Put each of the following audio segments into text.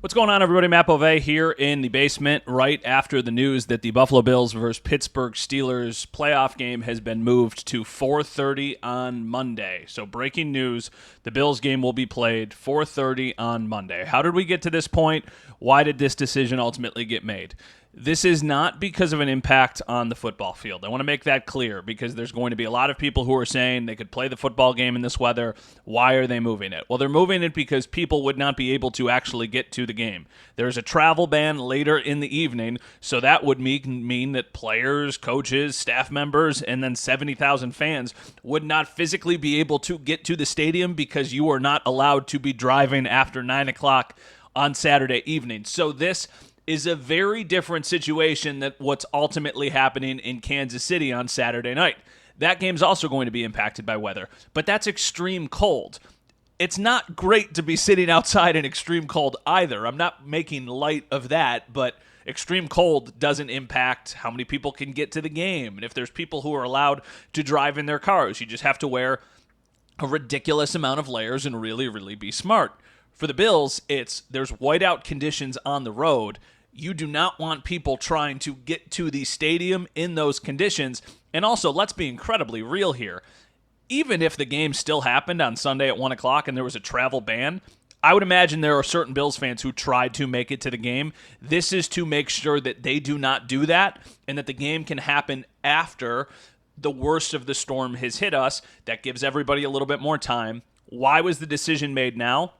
What's going on, everybody? Matt Bove here in the basement right after the news that the Buffalo Bills versus Pittsburgh Steelers playoff game has been moved to 4:30 on Monday. So breaking news, the Bills game will be played 4:30 on Monday. How did we get to this point? Why did this decision ultimately get made? This is not because of an impact on the football field. I want to make that clear because there's going to be a lot of people who are saying they could play the football game in this weather. Why are they moving it? Well, they're moving it because people would not be able to actually get to the game. There's a travel ban later in the evening, so that would mean that players, coaches, staff members, and then 70,000 fans would not physically be able to get to the stadium because you are not allowed to be driving after 9 o'clock on Saturday evening. So this is a very different situation than what's ultimately happening in Kansas City on Saturday night. That game's also going to be impacted by weather, but that's extreme cold. It's not great to be sitting outside in extreme cold either. I'm not making light of that, but extreme cold doesn't impact how many people can get to the game. And if there's people who are allowed to drive in their cars, you just have to wear a ridiculous amount of layers and really, really be smart. For the Bills, there's whiteout conditions on the road. You do not want people trying to get to the stadium in those conditions. And also, let's be incredibly real here. Even if the game still happened on Sunday at 1 o'clock and there was a travel ban, I would imagine there are certain Bills fans who tried to make it to the game. This is to make sure that they do not do that and that the game can happen after the worst of the storm has hit us. That gives everybody a little bit more time. Why was the decision made now?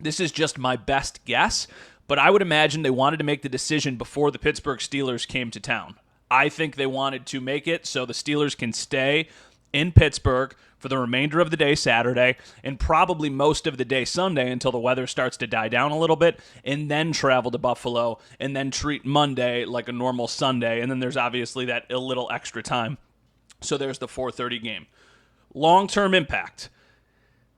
This is just my best guess, but I would imagine they wanted to make the decision before the Pittsburgh Steelers came to town. I think they wanted to make it so the Steelers can stay in Pittsburgh for the remainder of the day Saturday and probably most of the day Sunday until the weather starts to die down a little bit, and then travel to Buffalo and then treat Monday like a normal Sunday. And then there's obviously that a little extra time. So there's the 4:30 game. Long-term impact.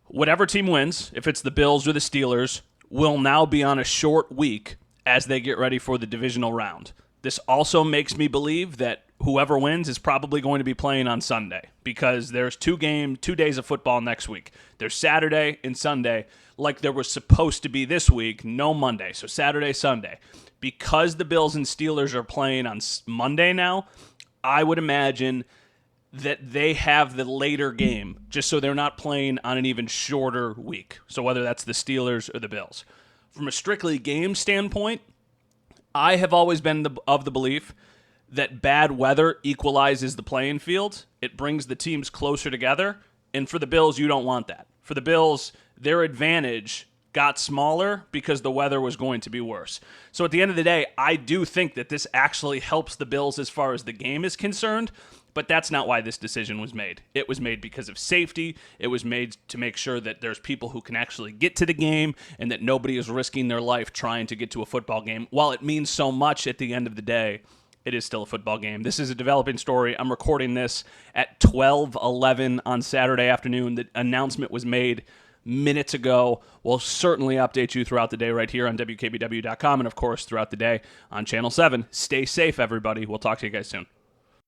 Whatever team wins, if it's the Bills or the Steelers, will now be on a short week as they get ready for the divisional round. This also makes me believe that whoever wins is probably going to be playing on Sunday because there's 2 days of football next week. There's Saturday and Sunday, like there was supposed to be this week, no Monday. So Saturday, Sunday. Because the Bills and Steelers are playing on Monday now, I would imagine that they have the later game, just so they're not playing on an even shorter week. So whether that's the Steelers or the Bills. From a strictly game standpoint, I have always been of the belief that bad weather equalizes the playing field. It brings the teams closer together. And for the Bills, you don't want that. For the Bills, their advantage got smaller because the weather was going to be worse. So at the end of the day, I do think that this actually helps the Bills as far as the game is concerned. But that's not why this decision was made. It was made because of safety. It was made to make sure that there's people who can actually get to the game and that nobody is risking their life trying to get to a football game. While it means so much at the end of the day, it is still a football game. This is a developing story. I'm recording this at 12:11 on Saturday afternoon. The announcement was made minutes ago. We'll certainly update you throughout the day right here on WKBW.com and, of course, throughout the day on Channel 7. Stay safe, everybody. We'll talk to you guys soon.